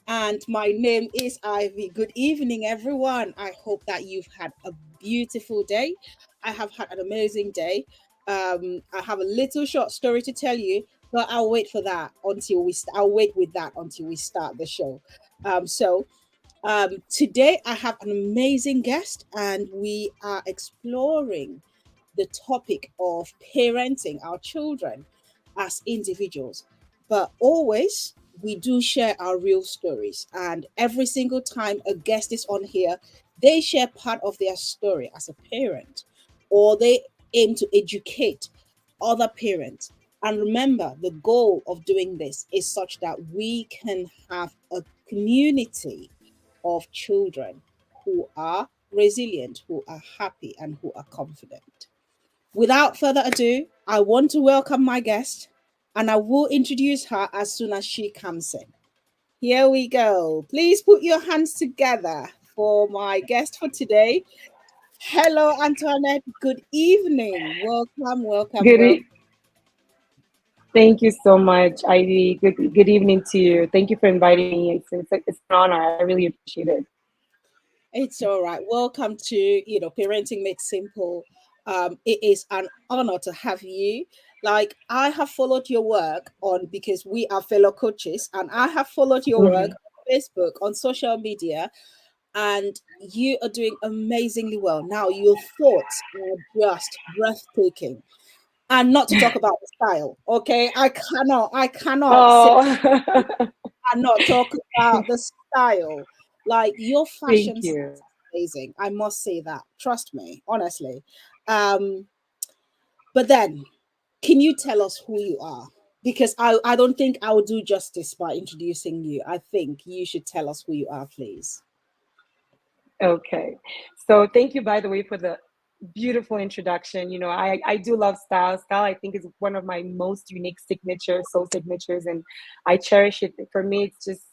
And my name is Ivy. Good evening, everyone. I hope that you've had a beautiful day. I have had an amazing day. I have a little short story to tell you, but I'll wait for that until I'll wait with that until we start the show. Today I have an amazing guest, and we are exploring the topic of parenting our children as individuals. But always, we do share our real stories. And every single time a guest is on here, they share part of their story as a parent, or they aim to educate other parents. And remember, the goal of doing this is such that we can have a community of children who are resilient, who are happy, and who are confident. Without further ado, I want to welcome my guest, and I will introduce her as soon as she comes in. Here we go. Please put your hands together for my guest for today. Hello, Antoinette. Good evening. Welcome, welcome, Good. welcome. Thank you so much, Ivy. Good evening to you. Thank you for inviting me. It's an honor. I really appreciate it. It's all right. Welcome to Parenting Made Simple. It is an honor to have you. Like, I have followed your work on because we are fellow coaches, and I have followed your work Mhm. on Facebook, on social media, and you are doing amazingly well. Now, your thoughts are just breathtaking. And not to talk about the style, okay? I cannot say Oh, cannot talk about the style. Like, your thank fashion sense you. is amazing. I must say that. Trust me, honestly. Um, but then, can you tell us who you are? Because I don't think I will do justice by introducing you. I think you should tell us who you are, please. Okay. So thank you, by the way, for the beautiful introduction. I do love style. Style, I think, is one of my most unique signatures, soul signatures, and I cherish it. For me, it's just,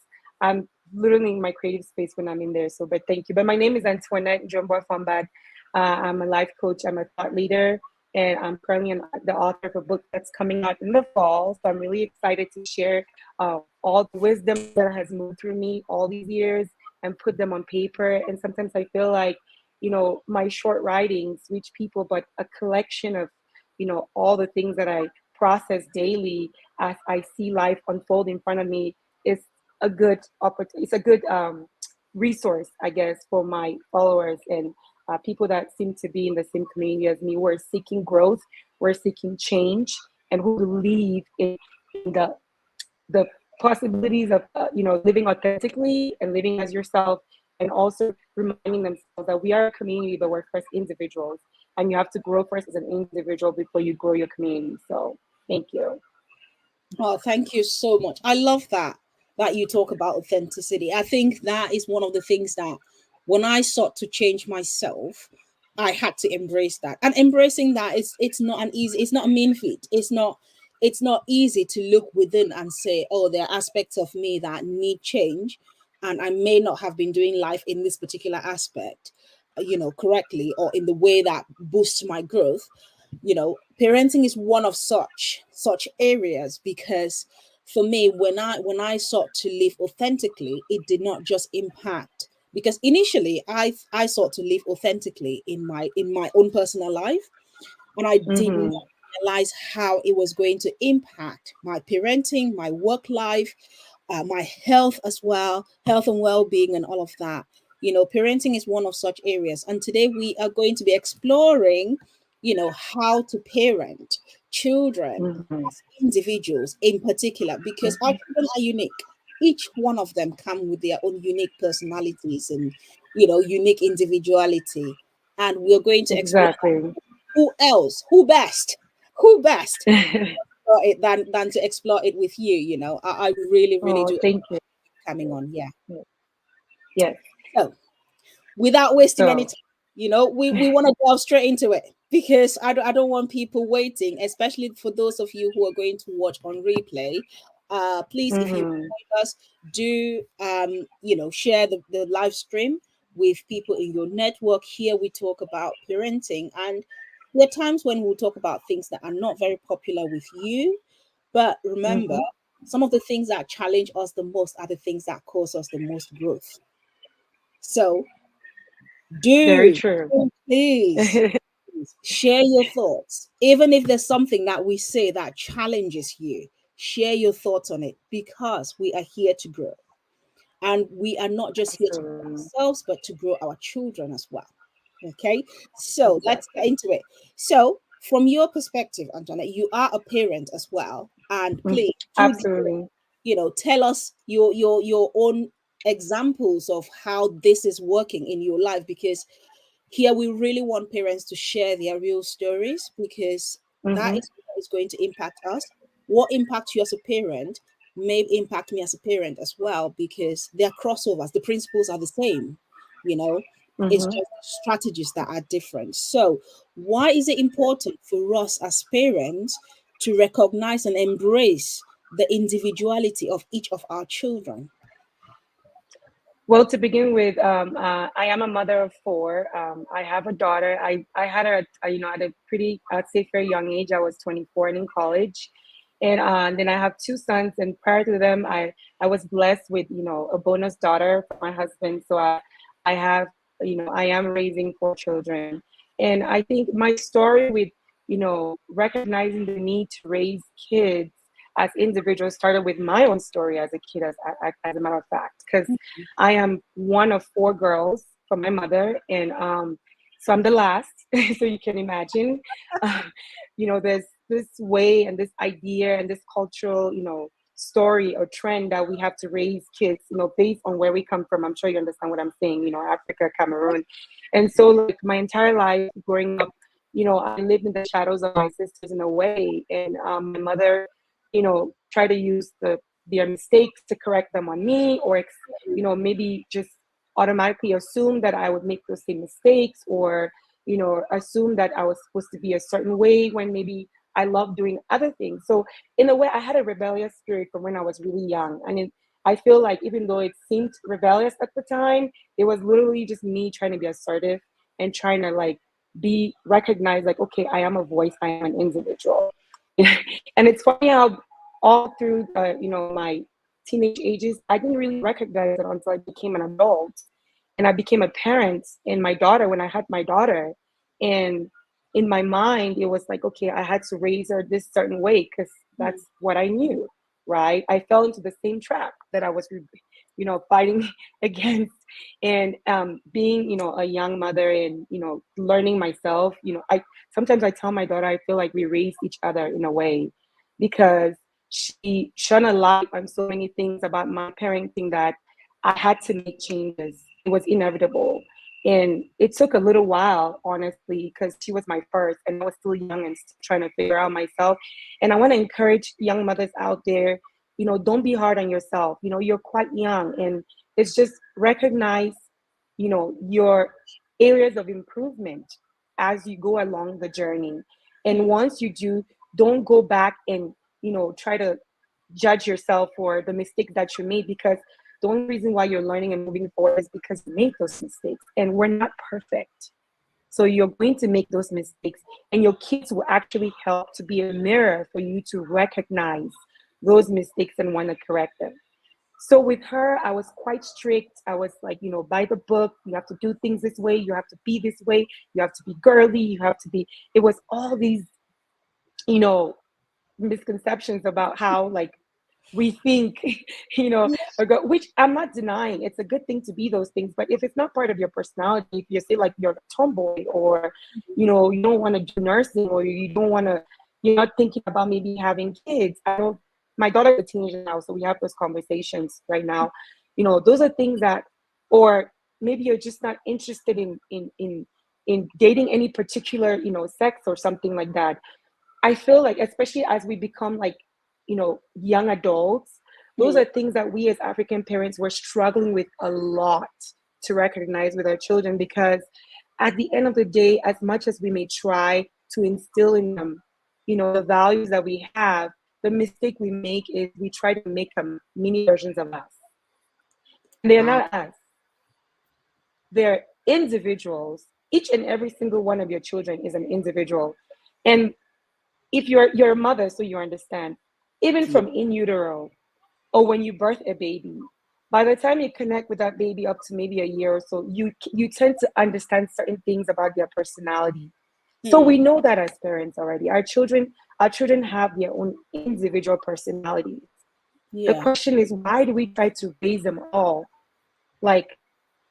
I'm literally in my creative space when I'm in there. So, but thank you. But my name is Antoinette Jumbo Fambad. I'm a life coach, I'm a thought leader, and I'm currently the author of a book that's coming out in the fall. So I'm really excited to share all the wisdom that has moved through me all these years and put them on paper. And sometimes I feel like, my short writings reach people, but a collection of, all the things that I process daily as I see life unfold in front of me is a good opportunity. It's a good resource, I guess, for my followers and people that seem to be in the same community as me. We're seeking growth, we're seeking change, and who believe in the possibilities of living authentically and living as yourself, and also reminding themselves that we are a community, but we're first individuals, and you have to grow first as an individual before you grow your community. So thank you. Oh, thank you so much. I love that you talk about authenticity. I think that is one of the things that when I sought to change myself, I had to embrace that. And embracing that is it's not a mean feat. It's not easy to look within and say, oh, there are aspects of me that need change, and I may not have been doing life in this particular aspect, correctly, or in the way that boosts my growth. Parenting is one of such areas, because for me, when I sought to live authentically, it did not just impact, because initially I sought to live authentically in my own personal life, And I did not Mm-hmm. realize how it was going to impact my parenting, my work life, my health as well, health and well being, and all of that. Parenting is one of such areas. And today we are going to be exploring, how to parent children Mm-hmm. as individuals in particular, because our children are unique. Each one of them come with their own unique personalities and, unique individuality. And we're going to explore Exactly. who else, who best for it than to explore it with you. I really, really Oh, do thank you. coming on. Yeah. Yes. So without wasting any So, time, we want to delve straight into it because I don't want people waiting, especially for those of you who are going to watch on replay. Please, if you mm-hmm. join us, do share the live stream with people in your network. Here we talk about parenting, and there are times when we'll talk about things that are not very popular with you, but remember, Mm-hmm. some of the things that challenge us the most are the things that cause us the most growth. So Very do true. please share your thoughts, even if there's something that we say that challenges you. Share your thoughts on it because we are here to grow, and we are not just here to grow Absolutely. ourselves but to grow our children as well. Okay, so let's get Exactly. into it. So from your perspective, Antoinette, you are a parent as well, and Mhm. please do Absolutely. tell us your own examples of how this is working in your life, because here we really want parents to share their real stories, because that Mm-hmm. is what is going to impact us. What impacts you as a parent may impact me as a parent as well, because they are crossovers. The principles are the same, you know. It's Mm-hmm. just strategies that are different. So, why is it important for us as parents to recognize and embrace the individuality of each of our children? Well, to begin with, I am a mother of four. I have a daughter. I had her, at a pretty, I'd say, very young age. I was 24 and in college, and then I have two sons. And prior to them, I was blessed with a bonus daughter from my husband. So I have I am raising four children, and I think my story with recognizing the need to raise kids as individuals started with my own story as a kid, as a matter of fact, because I am one of four girls from my mother, and so I'm the last. So you can imagine, uh, there's this way and this idea and this cultural, story or trend that we have to raise kids, based on where we come from. I'm sure you understand what I'm saying. Africa, Cameroon, and so like my entire life growing up, I lived in the shadows of my sisters in a way, and my mother, try to use their mistakes to correct them on me, or maybe just automatically assume that I would make those same mistakes, or assume that I was supposed to be a certain way when maybe I love doing other things. So in a way, I had a rebellious spirit from when I was really young, and I feel like even though it seemed rebellious at the time, it was literally just me trying to be assertive and trying to like be recognized, like, okay, I am a voice, I am an individual. And it's funny how all through my teenage ages, I didn't really recognize it until I became an adult, and I became a parent. And my daughter, when I had my daughter, and in my mind, it was like, okay, I had to raise her this certain way because Mm, that's what I knew, right? I fell into the same trap that I was, fighting against, and being, a young mother, and learning myself. I sometimes I tell my daughter I feel like we raised each other in a way, because she shone a light on so many things about my parenting that I had to make changes. It was inevitable. And it took a little while, honestly, because she was my first and I was still young and still trying to figure out myself. And I want to encourage young mothers out there, don't be hard on yourself. You're quite young, and it's just recognize, your areas of improvement as you go along the journey. And once you do, don't go back and, try to judge yourself for the mistakes that you made, because the only reason why you're learning and moving forward is because you made those mistakes, and we're not perfect. So you're going to make those mistakes, and your kids will actually help to be a mirror for you to recognize those mistakes and want to correct them. So with her, I was quite strict. I was like, by the book, you have to do things this way, you have to be this way, you have to be girly, you have to be, it was all these, you know, misconceptions about how like we think, which I'm not denying. It's a good thing to be those things, but if it's not part of your personality, if you say like you're a tomboy, or you don't want to do nursing, or you don't want to, you're not thinking about maybe having kids. I don't. My daughter's a teenager now, so we have those conversations right now. Those are things that, or maybe you're just not interested in dating any particular sex or something like that. I feel like, especially as we become like, young adults, those Mm, are things that we as African parents were struggling with a lot to recognize with our children, because at the end of the day, as much as we may try to instill in them, the values that we have, the mistake we make is we try to make them mini versions of us. And they're wow. not us. They're individuals. Each and every single one of your children is an individual. And if you're a mother, so you understand, even Yeah. from in utero, or when you birth a baby, by the time you connect with that baby up to maybe a year or so, you tend to understand certain things about their personality. So we Mm, know that as parents already. Our children have their own individual personalities. The yeah. question is, why do we try to raise them all like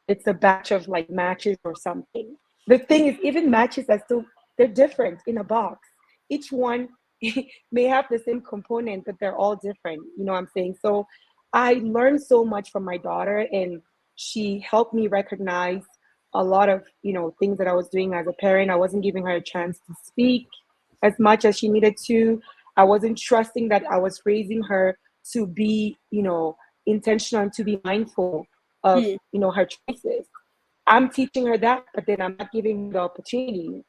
it's a batch of like matches or something? The thing is, even matches are still, they're different in a box. Each one may have the same component, but they're all different. You know what I'm saying? So I learned so much from my daughter, and she helped me recognize a lot of things that I was doing as a parent. I wasn't giving her a chance to speak as much as she needed to. I wasn't trusting that I was raising her to be intentional and to be mindful of Mm, her choices. I'm teaching her that, but then I'm not giving her the opportunity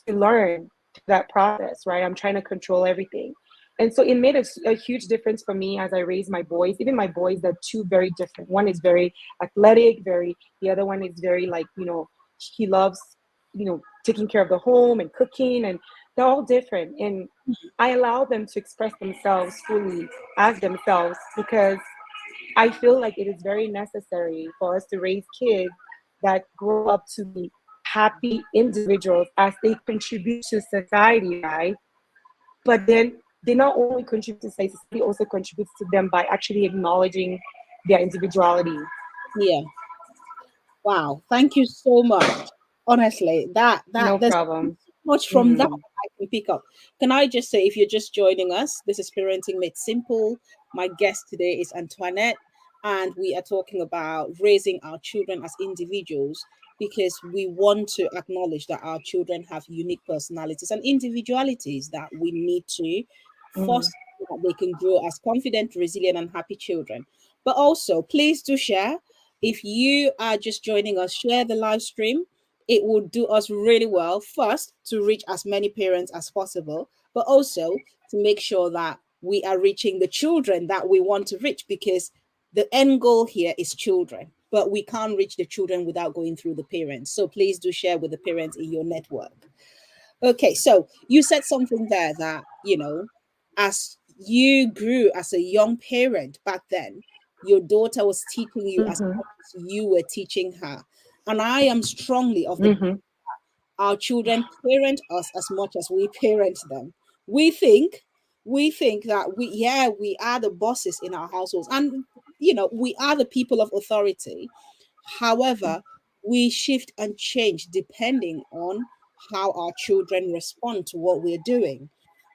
to learn that process, right? I'm trying to control everything. And so it made a huge difference for me as I raised my boys. Even my boys, they're two very different. One is very athletic, the other one is very like, he loves, taking care of the home and cooking, and they're all different. And I allow them to express themselves fully as themselves, because I feel like it is very necessary for us to raise kids that grow up to be happy individuals as they contribute to society, right? But then they not only contribute to society, also contributes to them by actually acknowledging their individuality. yeah. Wow. Thank you so much. Honestly, that No there's problem. much from that Mm-hmm. I can pick up. Can I just say, if you're just joining us, this is Parenting Made Simple. My guest today is Antoinette, and we are talking about raising our children as individuals, because we want to acknowledge that our children have unique personalities and individualities that we need to Mm-hmm. foster so that they can grow as confident, resilient, and happy children. But also, please do share. If you are just joining us, share the live stream. It will do us really well, first to reach as many parents as possible, but also to make sure that we are reaching the children that we want to reach, because the end goal here is children, but we can't reach the children without going through the parents. So please do share with the parents in your network. Okay, so you said something there that, as you grew as a young parent back then, your daughter was teaching you as Mm-hmm. much as you were teaching her. And I am strongly of the Mm-hmm. our children parent us as much as we parent them. We think we think that we are the bosses in our households, and we are the people of authority. However, we shift and change depending on how our children respond to what we're doing.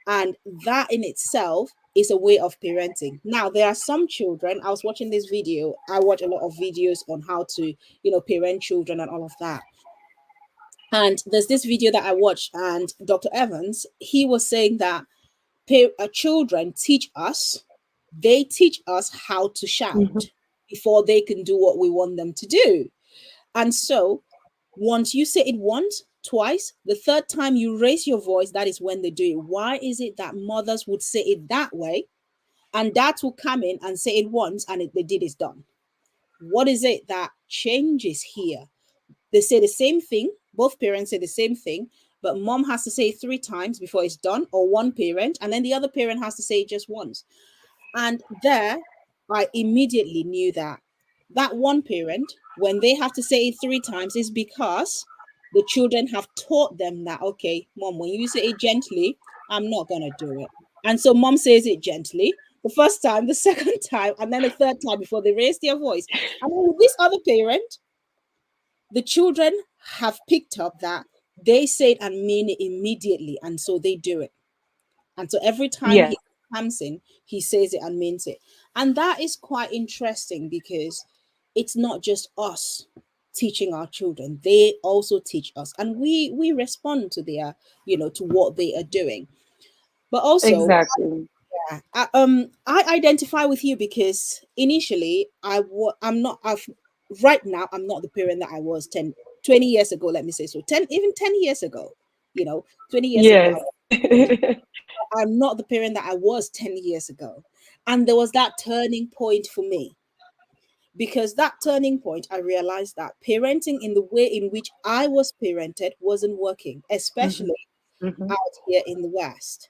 And that in itself is a way of parenting. Now, there are some children, I was watching this video, I watch a lot of videos on how to, parent children and all of that. And there's this video that I watched, and Dr. Evans, he was saying that children teach us, they teach us how to Mm-hmm. shout before they can do what we want them to do. And so, once you say it once, twice, the third time you raise your voice, that is when they do it. Why is it that mothers would say it that way, and dads will come in and say it once, and they did is done? What is it that changes here? They say the same thing, both parents say the same thing, but mom has to say it three times before it's done, or one parent, and then the other parent has to say it just once. And there, I immediately knew that that one parent, when they have to say it 3 times, is because the children have taught them that, okay, mom, when you say it gently, I'm not going to do it. And so mom says it gently the first time, the second time, and then the third time before they raise their voice. And then with this other parent, the children have picked up that they say it and mean it immediately. And so they do it. And so every time Yes, he comes in, he says it and means it. And that is quite interesting because it's not just us teaching our children, they also teach us. And we respond to their, to what they are doing. But also, exactly. I identify with you because initially I'm not I've right now I'm not the parent that I was 10, 20 years ago, let me say. So 10, even 10 years ago, 20 years ago, Yes. I'm not the parent that I was 10 years ago. And there was that turning point for me because that turning point, I realized that parenting in the way in which I was parented wasn't working, Mhm, especially mhm. out here in the West,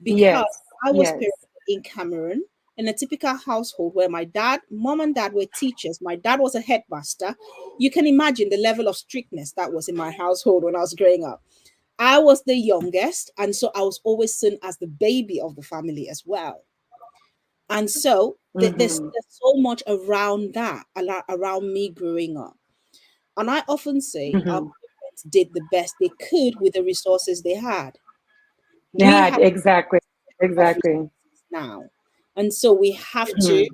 because Yes, I was yes. parented in Cameroon in a typical household where my mom and dad were teachers. My dad was a headmaster. You can imagine the level of strictness that was in my household when I was growing up. I was the youngest, and so I was always seen as the baby of the family as well. And so Mhm, there's so much around that, around me growing up. And I often say our mhm. parents did the best they could with the resources they had. We Yeah, have exactly. of Exactly. resources now. And so we have to Mhm,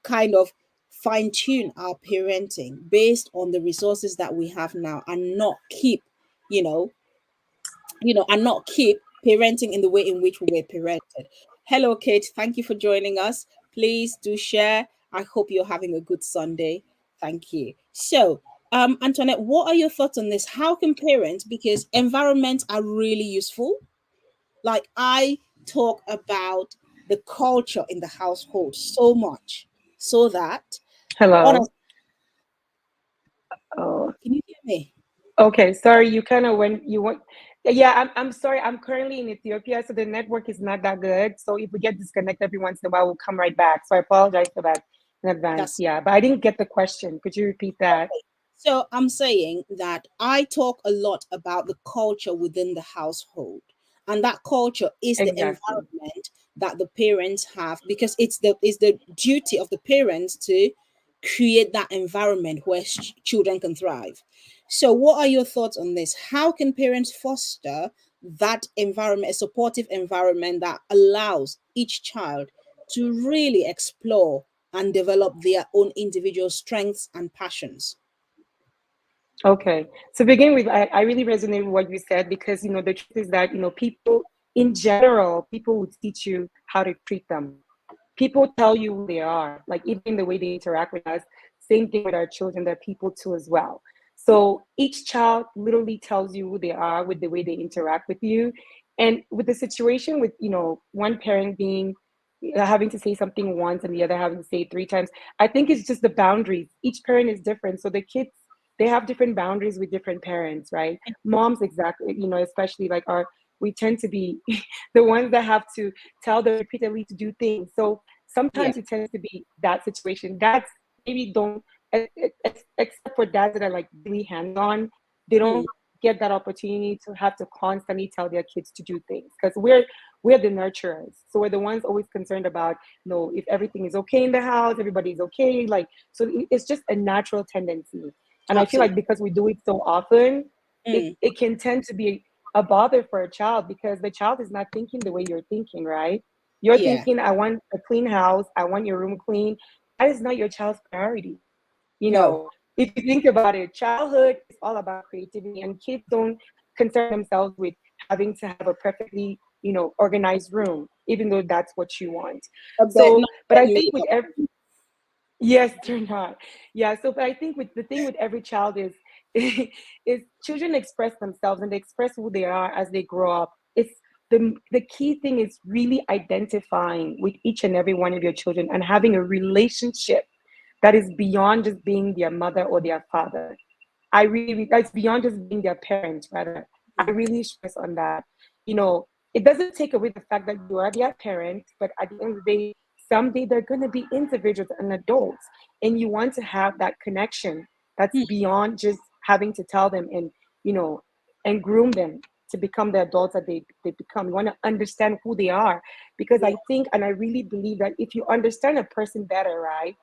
kind of fine tune our parenting based on the resources that we have now and not keep, you know, and not keep parenting in the way in which we were parented. Hello, Kate. Thank you for joining us. Please do share. I hope you're having a good Sunday. Thank you. So, Antoinette, what are your thoughts on this? How can parents, because environments are really useful. Like I talk about the culture in the household so much, so that hello. honestly, Oh, can you hear me? okay. Sorry, you kind of went. You went. Yeah, I'm sorry. I'm currently in Ethiopia, so the network is not that good. So if we get disconnected every once in a while, we'll come right back. So I apologize for that in advance. That's Yeah, but I didn't get the question. Could you repeat that? okay. So I'm saying that I talk a lot about the culture within the household. And that culture is the Exactly. environment that the parents have because it's the duty of the parents to create that environment where children can thrive. So what are your thoughts on this? How can parents foster that environment, a supportive environment that allows each child to really explore and develop their own individual strengths and passions? Okay. To begin with, I really resonate with what you said because, the truth is that, people in general, people would teach you how to treat them. People tell you who they are, like even in the way they interact with us. Same thing with our children, they're people too as well. So each child literally tells you who they are with the way they interact with you. And with the situation with, one parent being having to say something once and the other having to say it 3 times, I think it's just the boundaries. Each parent is different. So the kids, they have different boundaries with different parents, right? Moms, exactly, especially like we tend to be the ones that have to tell them repeatedly to do things. So Yeah. sometimes it tends to be that situation. Dads maybe don't, except for dads that are like really hands on, they Mm, don't get that opportunity to have to constantly tell their kids to do things because we're the nurturers. So we're the ones always concerned about, if everything is okay in the house, everybody's okay. Like, so it's just a natural tendency. And I feel like absolutely. because we do it so often, it, Mm, it can tend to be a bother for a child because the child is not thinking the way you're thinking, right? You're yeah. thinking, I want a clean house, I want your room clean. That is not your child's priority. No. If you think about it, childhood is all about creativity, and kids don't concern themselves with having to have a perfectly, organized room, even though that's what you want. They're So, not but I genuinely think with every, yes, they're not. Yeah. So, but I think with the thing with every child is, is children express themselves and they express who they are as they grow up. It's the key thing is really identifying with each and every one of your children and having a relationship that is beyond just being their mother or their father. That's beyond just being their parents, rather. I genuine. really stress on that. You know, it doesn't take away the fact that you are their parent, but at the end of the day, someday they're going to be individuals and adults, and you want to have that connection that's mm, beyond just having to tell them and, you know, and groom them to become the adults that they become. You want to understand who they are, because yeah, I think and I really believe that if you understand a person better, right,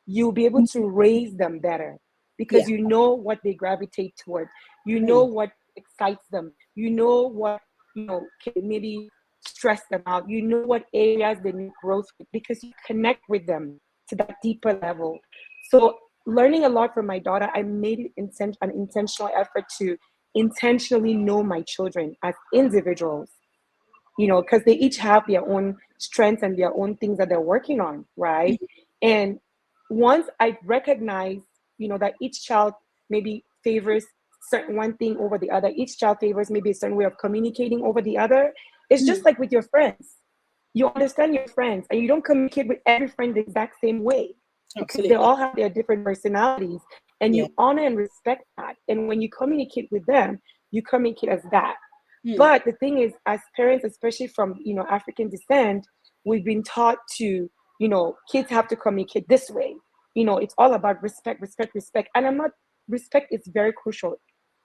you'll be able mm, to raise them better, because yeah, you know what they gravitate toward, you know mm, what excites them, you know what, you know, can maybe stress them out, you know what areas they need growth with, because you connect with them to that deeper level. So learning a lot from my daughter, I made it an intentional effort to intentionally know my children as individuals, you know, because they each have their own strengths and their own things that they're working on, right? mm, And once I recognize, you know, that each child maybe favors certain one thing over the other, each child favors maybe a certain way of communicating over the other. It's just mm, like with your friends. You understand your friends, and you don't communicate with every friend the exact same way, because they absolutely. all have their different personalities, and Yeah. you honor and respect that. And when you communicate with them, you communicate as that. Mm, But the thing is, as parents, especially from, you know, African descent, we've been taught to, you know, kids have to communicate this way. You know, it's all about respect, respect, respect. And I'm not, respect is very crucial,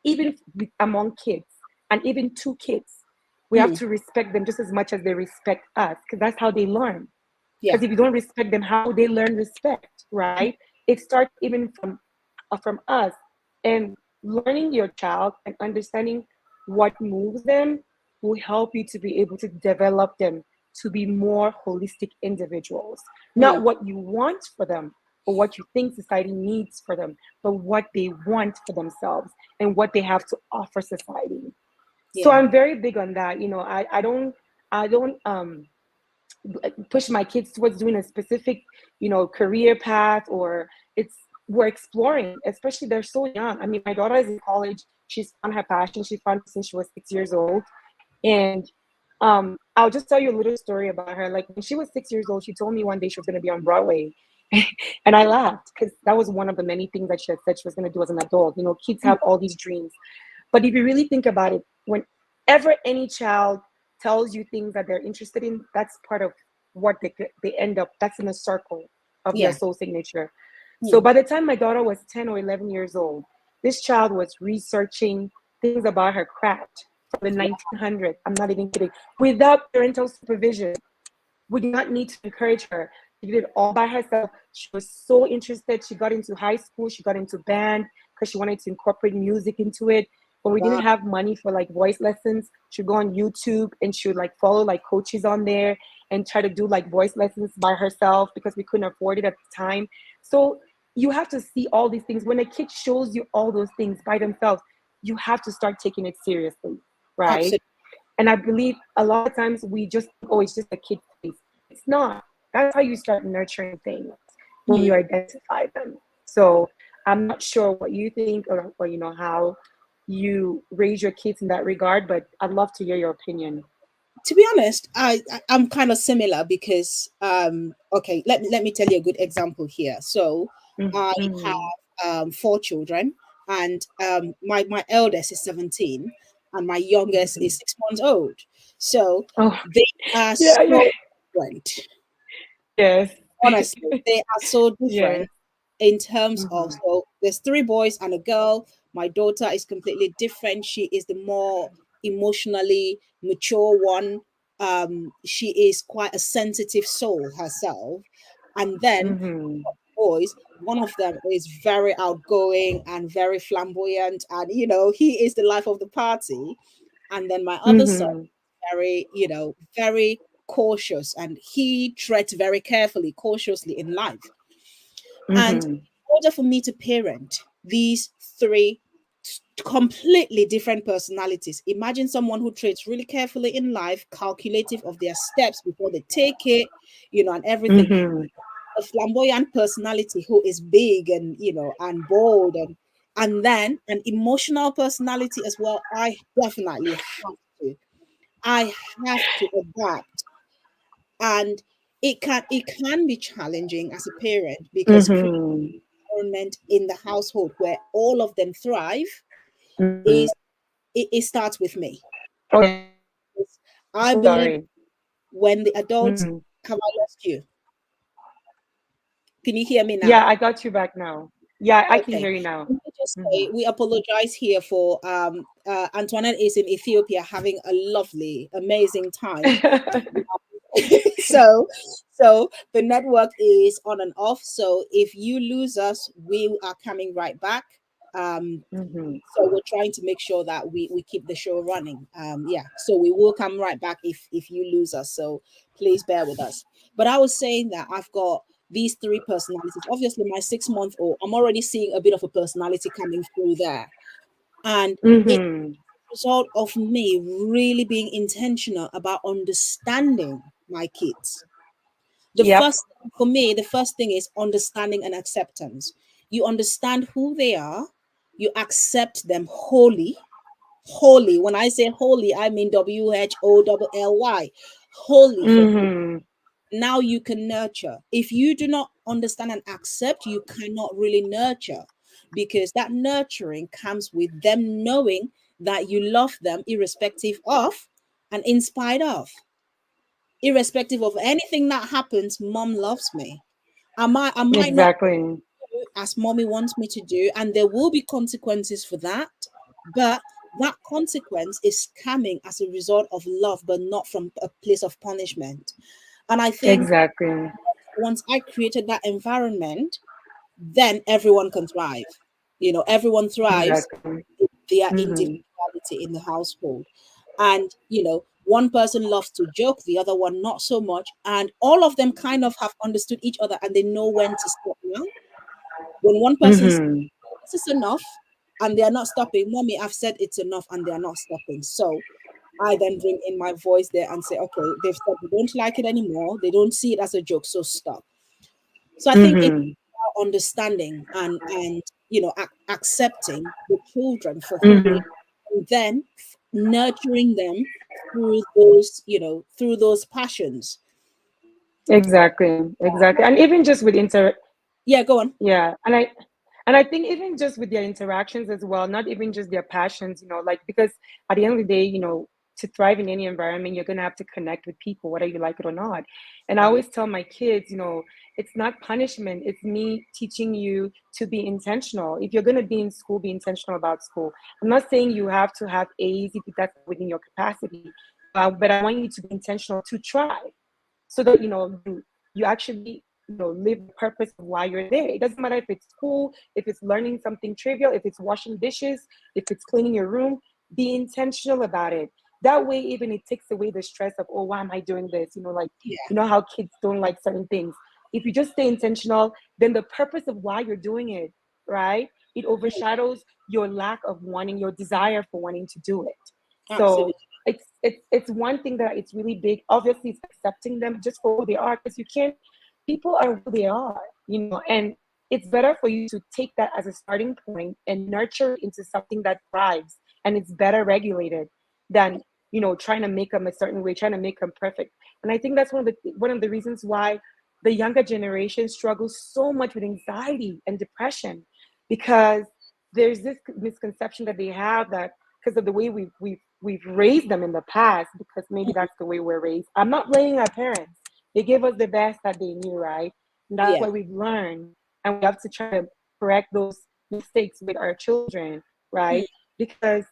even among kids, and even two kids. We have mm, to respect them just as much as they respect us, because that's how they learn. yeah. Because if you don't respect them, how they learn respect, right? It starts even from us, and learning your child and understanding what moves them will help you to be able to develop them to be more holistic individuals. Mm, Not what you want for them or what you think society needs for them, but what they want for themselves and what they have to offer society. So yeah. I'm very big on that. You know, I don't push my kids towards doing a specific, you know, career path, or it's, we're exploring, especially they're so young. I mean, my daughter is in college, she's found her passion, she found it since she was 6 years old. And I'll just tell you a little story about her. Like when she was 6 years old, she told me one day she was going to be on Broadway. And I laughed, because that was one of the many things that she had said she was going to do as an adult. You know, kids Mm, have all these dreams, but if you really think about it, whenever any child tells you things that they're interested in, that's part of what they end up, that's in a circle of their yeah. soul signature. So Mm, by the time my daughter was 10 or 11 years old, this child was researching things about her craft from the wow. 1900s. I'm not even kidding. Without parental supervision, we did not need to encourage her. She did it all by herself. She was so interested. She got into high school. She got into band because she wanted to incorporate music into it. But we didn't Wow. have money for like voice lessons. She'd go on YouTube and she would like follow like coaches on there and try to do like voice lessons by herself because we couldn't afford it at the time. So you have to see all these things. When a kid shows you all those things by themselves, you have to start taking it seriously, right? Absolutely. And I believe a lot of times we just think, oh, it's just a kid face. It's not. That's how you start nurturing things, when you Mm. identify them. So I'm not sure what you think, or you know, how you raise your kids in that regard, but I'd love to hear your opinion. To be honest, I'm kind of similar because okay, let me tell you a good example here. So I Mm-hmm. have four children, and my eldest is 17 and my youngest Mm-hmm. is 6 months old. So Oh, they are yeah, yeah. so different. Yes. Honestly, they are so Yes. different in terms of, Mm-hmm. so there's three boys and a girl. My daughter is completely different. She is the more emotionally mature one. She is quite a sensitive soul herself. And then Mm-hmm. boys, one of them is very outgoing and very flamboyant, and he is the life of the party. And then my other son, Mm-hmm. very, very cautious, and he treads very carefully, cautiously in life. And Mm-hmm. in order for me to parent these three completely different personalities, imagine someone who treats really carefully in life, calculative of their steps before they take it, and everything. Mm-hmm. A flamboyant personality who is big and and bold, and then an emotional personality as well. I have to adapt. And it can be challenging as a parent, because creating Mm-hmm. an environment in the household where all of them thrive Mm-hmm. is it starts with me. Okay. I So believe sorry. when the adults, Mm-hmm. have I lost you? Can you hear me Yeah, now? I got you back now. Yeah, I can Okay. hear you now. Let me just Hmm. say we apologize here for Antoinette is in Ethiopia having a lovely, amazing time. so the network is on and off. So if you lose us, we are coming right back. Um, Hmm. so we're trying to make sure that we keep the show running. Yeah, so we will come right back if you lose us. So please bear with us. But I was saying that I've got these three personalities. Obviously, my 6 month old, I'm already seeing a bit of a personality coming through there, and it's Hmm. a result of me really being intentional about understanding my kids. The Yep. first thing for me, the first thing is understanding and acceptance. You understand who they are, you accept them wholly. Wholly. When I say wholly, I mean WHOLLY. Wholly for who. Hmm. Now you can nurture. If you do not understand and accept, you cannot really nurture, because that nurturing comes with them knowing that you love them irrespective of and in spite of. Irrespective of anything that happens, mom loves me. I might not Exactly. do as mommy wants me to do, and there will be consequences for that. But that consequence is coming as a result of love, but not from a place of punishment. And I think Exactly. once I created that environment, then everyone can thrive. Everyone thrives Exactly. with their Hmm. individuality in the household. And, one person loves to joke, the other one not so much. And all of them kind of have understood each other and they know when to stop now. When one person says, Hmm. this is enough, and they are not stopping, mommy, I've said it's enough, and they are not stopping. So I then bring in my voice there and say, okay, they've said they don't like it anymore. They don't see it as a joke, so stop. So I think it's Hmm. about understanding and accepting the children for who they Hmm. are, and then nurturing them through those passions. Exactly. Exactly. And even just with Yeah, go on. yeah, and I think even just with their interactions as well, not even just their passions, like because at the end of the day, to thrive in any environment, you're gonna have to connect with people, whether you like it or not. And I Mhm. always tell my kids, it's not punishment, it's me teaching you to be intentional. If you're gonna be in school, be intentional about school. I'm not saying you have to have A's if that's within your capacity, but I want you to be intentional to try so that you actually live the purpose of why you're there. It doesn't matter if it's school, if it's learning something trivial, if it's washing dishes, if it's cleaning your room. Be intentional about it. That way, even it takes away the stress of, oh, why am I doing this, like Yeah, how kids don't like certain things. If you just stay intentional, then the purpose of why you're doing it, right, it overshadows your lack of wanting, your desire for wanting to do it. So absolutely. it's one thing that it's really big. Obviously, it's accepting them just for who they are, because you can't. People are who they are, and it's better for you to take that as a starting point and nurture it into something that thrives and it's better regulated than trying to make them a certain way, trying to make them perfect. And I think that's one of the reasons why the younger generation struggles so much with anxiety and depression, because there's this misconception that they have that because of the way we've raised them in the past, because maybe Mhm. that's the way we're raised. I'm not blaming our parents. They gave us the best that they knew, right? And that's Yeah, what we've learned. And we have to try to correct those mistakes with our children, mm, right? Because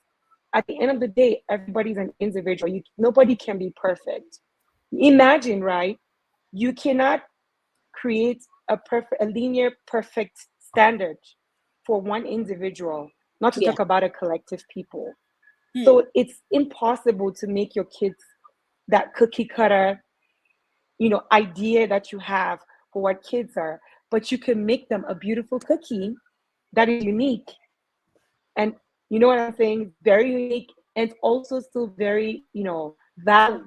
at the end of the day, everybody's an individual. Nobody can be perfect. Imagine, right? You cannot create a linear perfect standard for one individual, not to yeah, talk about a collective people. mm, So it's impossible to make your kids that cookie cutter, idea that you have for what kids are, but you can make them a beautiful cookie that is unique. And you know what I'm saying? Very unique and also still very, valid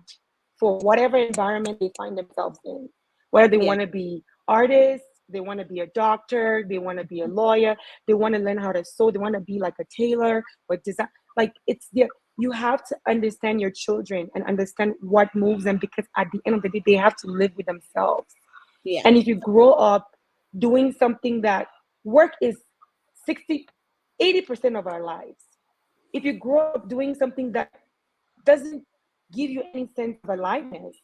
for whatever environment they find themselves in. Whether they yeah, want to be artists, they want to be a doctor, they want to be a lawyer, they want to learn how to sew, they want to be like a tailor or design. Like you have to understand your children and understand what moves them, because at the end of the day, they have to live with themselves. yeah, And if you grow up doing something that work is 60, 80% of our lives, if you grow up doing something that doesn't give you any sense of aliveness,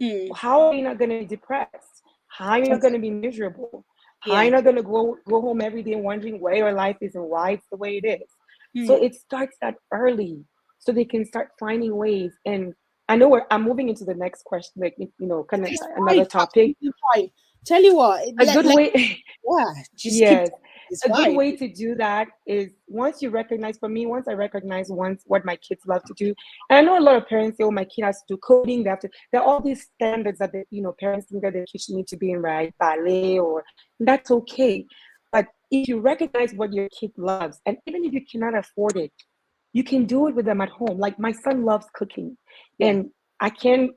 mm, how are you not going to be depressed? How are you not going to be miserable? How are Yeah. you not gonna go home every day wondering why your life is and why it's the way it is? So Hmm. it starts that early, so they can start finding ways. And I know I'm moving into the next question, like kind of It's another fine. topic. Absolutely fine. Tell you what, A good let way, yeah, just keep yes, talking. It's a good fine. way to do that is once you recognize. For me, once I recognize once what my kids love to do, and I know a lot of parents say, "Oh, my kid has to do coding. They have to." There are all these standards that parents think that their kids need to be in, right, ballet, or that's okay. But if you recognize what your kid loves, and even if you cannot afford it, you can do it with them at home. Like my son loves cooking, Yeah. and I can,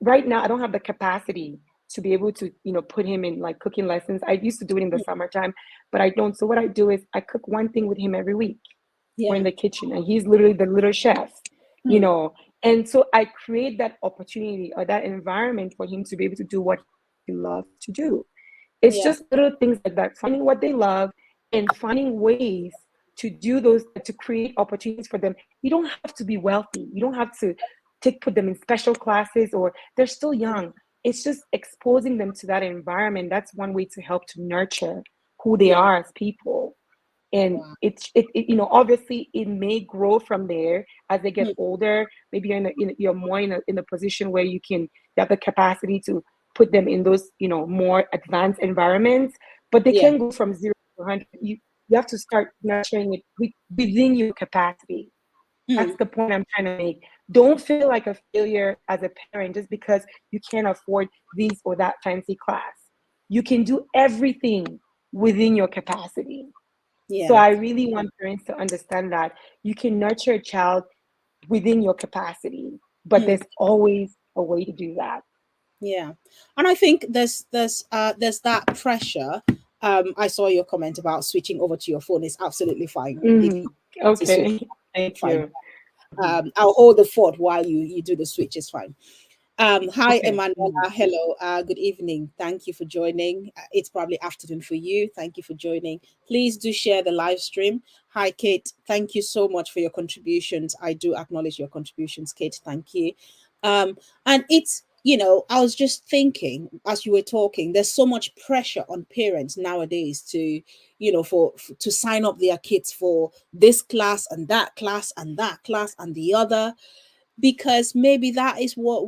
right now I don't have the capacity to be able to, put him in like cooking lessons. I used to do it in the Hmm. summertime, but I don't. So what I do is I cook one thing with him every week. We're in Yeah. the kitchen, and he's literally the little chef, you Hmm. know. And so I create that opportunity or that environment for him to be able to do what he loves to do. It's Yeah. just little things like that, finding what they love and finding ways to do those, to create opportunities for them. You don't have to be wealthy. You don't have to put them in special classes, or they're still young. It's just exposing them to that environment. That's one way to help to nurture who they Yeah. are as people. And Wow. obviously it may grow from there as they get Hmm. older. Maybe you're more in a position where you have the capacity to put them in those more advanced environments, but they Yeah. can go from 0 to 100. You have to start nurturing it within your capacity. That's Hmm. the point I'm trying to make. Don't feel like a failure as a parent just because you can't afford this or that fancy class. You can do everything within your capacity. So Yeah. I really want parents to understand that you can nurture a child within your capacity, but Hmm. there's always a way to do that. Yeah. And I think there's that pressure. I saw your comment about switching over to your phone. It's absolutely fine if Mhm. you want to switch. Okay. Thank Fine. you. Mhm. I'll hold the fort while you do the switch. It's fine. Hi, Okay. Emanuela. Mhm. Hello. Good evening. Thank you for joining. It's probably afternoon for you. Thank you for joining. Please do share the live stream. Hi, Kate. Thank you so much for your contributions. I do acknowledge your contributions, Kate. Thank you. And it's, I was just thinking as you were talking, there's so much pressure on parents nowadays to, to sign up their kids for this class and that class and that class and the other, because maybe that is what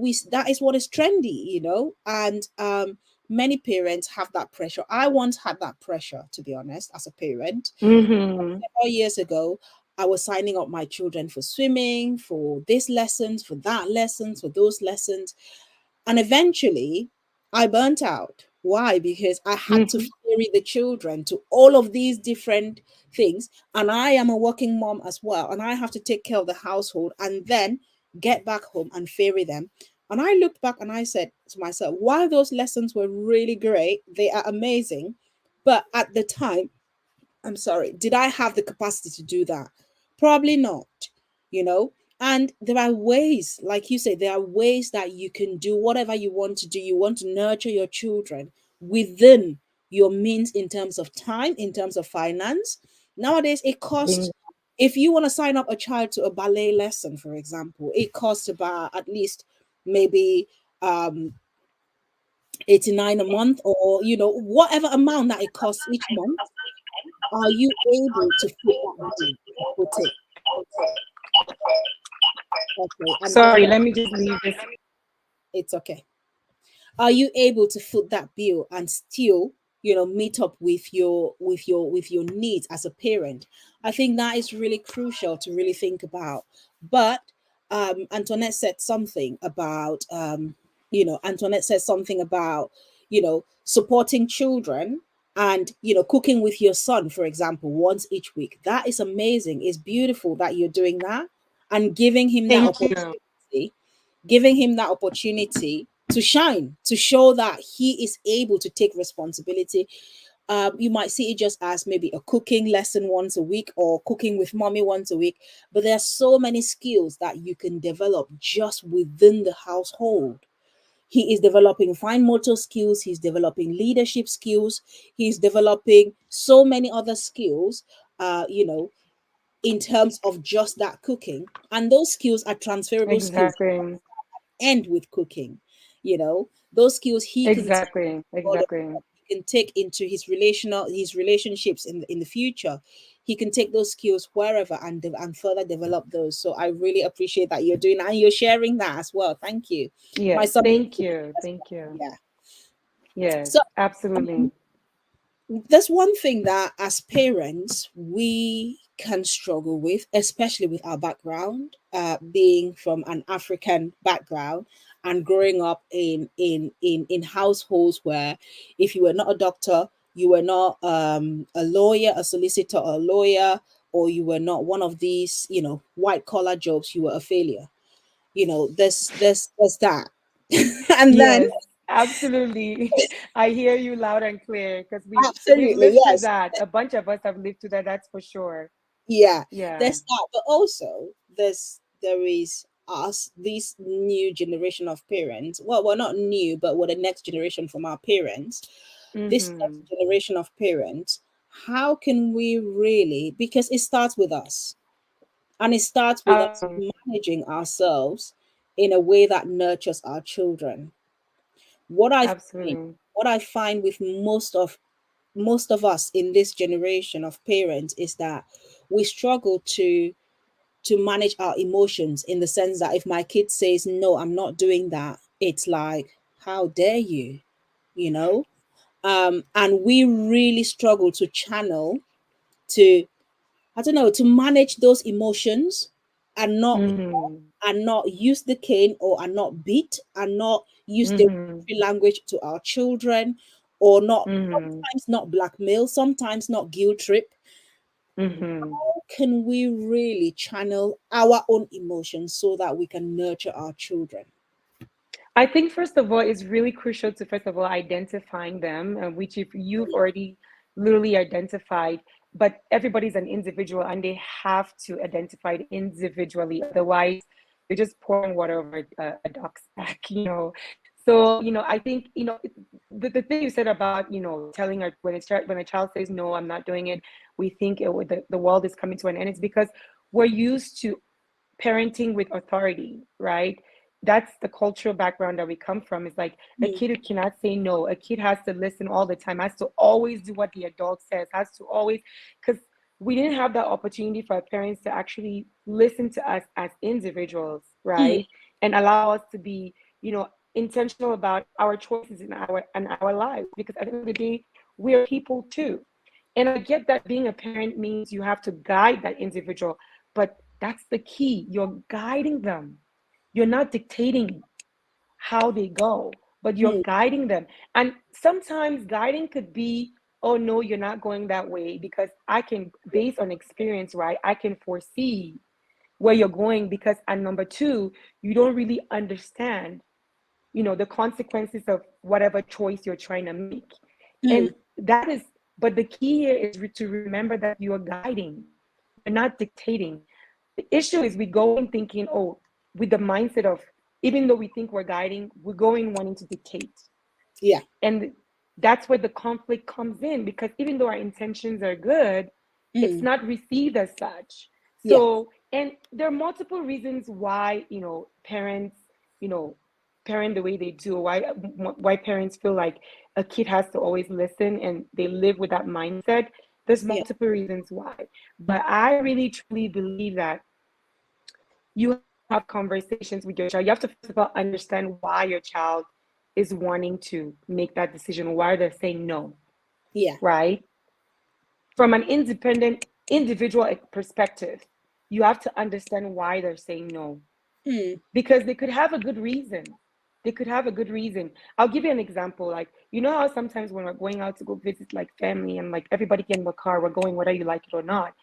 is trendy, and many parents have that pressure. I once had that pressure, to be honest, as a parent. Mhm. Several years ago, I was signing up my children for swimming, for this lessons, for that lessons, for those lessons, and eventually I burnt out. Why? Because I had to Mhm. ferry the children to all of these different things. And I am a working mom as well. And I have to take care of the household and then get back home and ferry them. And I looked back and I said to myself, while those lessons were really great, they are amazing. But at the time, I'm sorry, did I have the capacity to do that? Probably not, you know. And there are ways, like you say, there are ways that you can do whatever you want to do. You want to nurture your children within your means in terms of time, in terms of finance. Nowadays, it costs, Being- if you want to sign up a child to a ballet lesson, for example, it costs about at least maybe um 89 a month, or whatever amount that it costs each month. Are you able to fit that bill and put it? Okay, and I've Sorry, got let me just leave this. it's okay. Are you able to foot that bill and still, meet up with your needs as a parent? I think that is really crucial to really think about. But Antoinette said something about Antoinette said something about supporting children, and cooking with your son, for example, once each week. That is amazing. It's beautiful that you're doing that, and Thank you. giving him that opportunity to shine, to show that he is able to take responsibility. You might see it just as maybe a cooking lesson once a week or cooking with mommy once a week, but there are so many skills that you can develop just within the household. He is developing fine motor skills, he's developing leadership skills, he's developing so many other skills, in terms of just that cooking. And those skills are transferable skills, Exactly. end with cooking. Those skills he can take Exactly. all of Exactly. can take into his relationships in the future. He can take those skills wherever and further develop those. So I really appreciate that you're doing that and you're sharing that as well. Thank you. My Yes, son is thank doing you. it as Thank well. you. Yeah. Yes, So absolutely. there's one thing that as parents we can struggle with, especially with our background, being from an African background and growing up in households where if you were not a doctor, you were not a lawyer, a solicitor or a lawyer, or you were not one of these, white collar jobs, you were a failure. There's that. And then Yes, absolutely. I hear you loud and clear because we've absolutely, lived through yes. that. A bunch of us have lived through that, that's for sure. Yeah, Yeah. there's that, but also there is us, this new generation of parents. Well, we're not new, but we're the next generation from our parents. This next Mm-hmm. generation of parents, how can we really? Because it starts with us, and it starts with us Absolutely. managing ourselves in a way that nurtures our children. What I find, Absolutely. what I find with most of us in this generation of parents is that we struggle to manage our emotions, in the sense that if my kid says no, I'm not doing that, it's like, how dare you, you know and we really struggle to channel, to, I don't know, to manage those emotions, and Mm-hmm. not use the cane, or and not beat, and not use the Mm-hmm. language to our children, or not, Mm-hmm. sometimes not blackmail, sometimes not guilt trip. Mm-hmm. How can we really channel our own emotions so that we can nurture our children? I think first of all, it's really crucial to first of all identifying them, which if you've already literally identified, but everybody's an individual and they have to identify it individually. Otherwise, you're just pouring water over a duck's back, you know. So, I think, the thing you said about, telling her when a child says, no, I'm not doing it, we think the world is coming to an end. It's because we're used to parenting with authority, right? That's the cultural background that we come from. It's like a Mm, kid who cannot say no. A kid has to listen all the time, has to always do what the adult says, has to always, because we didn't have that opportunity for our parents to actually listen to us as individuals, mm, right? And allow us to be, intentional about our choices in our lives. Because at the end of the day, we're people too. And I get that being a parent means you have to guide that individual, but that's the key. You're guiding them. You're not dictating how they go, but you're mm, guiding them. And sometimes guiding could be, oh, no, you're not going that way because I can, based on experience, right? I can foresee where you're going because, and number two, you don't really understand, the consequences of whatever choice you're trying to make. mm, And that is, but the key here is to remember that you are guiding, you're not dictating. The issue is we go in thinking, oh, with the mindset of, even though we think we're guiding, we go in wanting to dictate. yeah. And that's where the conflict comes in because even though our intentions are good, it's Mm, not received as such. yeah. So, and there are multiple reasons why, parents, you know, parent the way they do, why parents feel like a kid has to always listen and they live with that mindset. There's Yeah. multiple reasons why. But I really truly believe that you have to have conversations with your child. You have to first of all understand why your child is wanting to make that decision, why they're saying no, Yeah. right? From an independent individual perspective, you have to understand why they're saying no Mm, because they could have a good reason. They could have a good reason. I'll give you an example. Like, you know how sometimes when we're going out to go visit like family and like everybody get in the car, we're going whether you like it or not.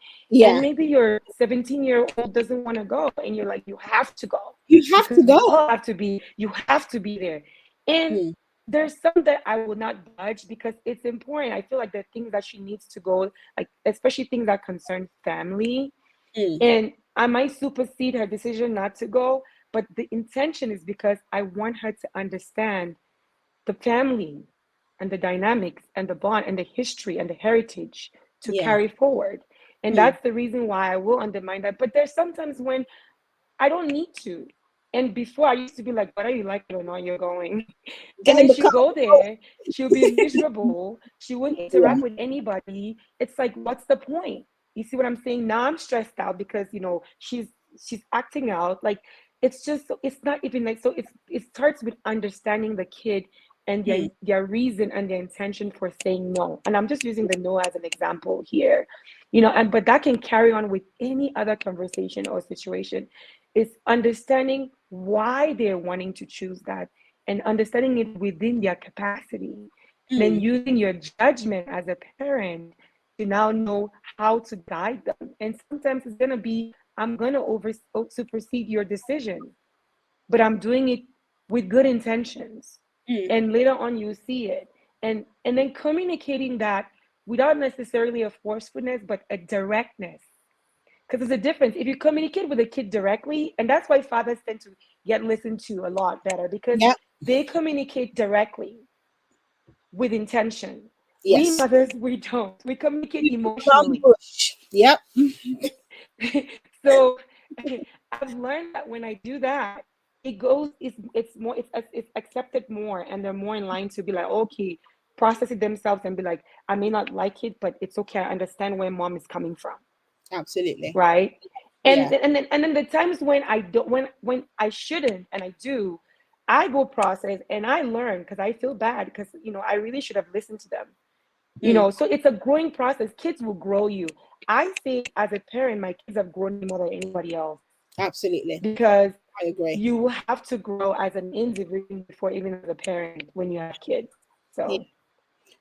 And yeah. maybe your 17-year-old doesn't want to go, and you're like, you have to go You have to because we go. all have to be, you have to be there. And Mm, there's some that I will not budge because it's important. I feel like there are things that she needs to go, like especially things that concern family, mm, and I might supersede her decision not to go, but the intention is because I want her to understand the family and the dynamics and the bond and the history and the heritage to yeah. carry forward. And Mm, that's the reason why I will undermine that. But there's sometimes when I don't need to. And before I used to be like, whether you like it or not, you're going. And Get in then the she'll car. go there, she'll be miserable, she wouldn't Yeah. interact with anybody. It's like, what's the point? You see what I'm saying? Now I'm stressed out because she's acting out. Like, it's just, it's not even like, so it starts with understanding the kid and Mm, their reason and their intention for saying no. And I'm just using the no as an example here. And but that can carry on with any other conversation or situation. Is understanding why they're wanting to choose that and understanding it within their capacity, and then mm, using your judgment as a parent to now know how to guide them. And sometimes it's going to be, I'm going to supersede your decision, but I'm doing it with good intentions. mm. And later on, you see it. And then communicating that without necessarily a forcefulness, but a directness. Because there's a difference. If you communicate with a kid directly, and that's why fathers tend to get listened to a lot better because Yeah. they communicate directly with intention. We Yes. mothers, we don't. We communicate You beat around the emotionally. bush. Yep. So I've learned that when I do that, it goes, it's more, it's accepted more, and they're more in line to be like, okay, process it themselves and be like, I may not like it, but it's okay. I understand where mom is coming from, Absolutely. right? Yeah. And then the times when I don't, when I shouldn't and I do, I go process and I learn because I feel bad because I really should have listened to them. Mm, So it's a growing process. Kids will grow you. I say as a parent, my kids have grown me more than anybody else absolutely. because I agree. you have to grow as an individual before even as a parent when you have kids. Yeah. So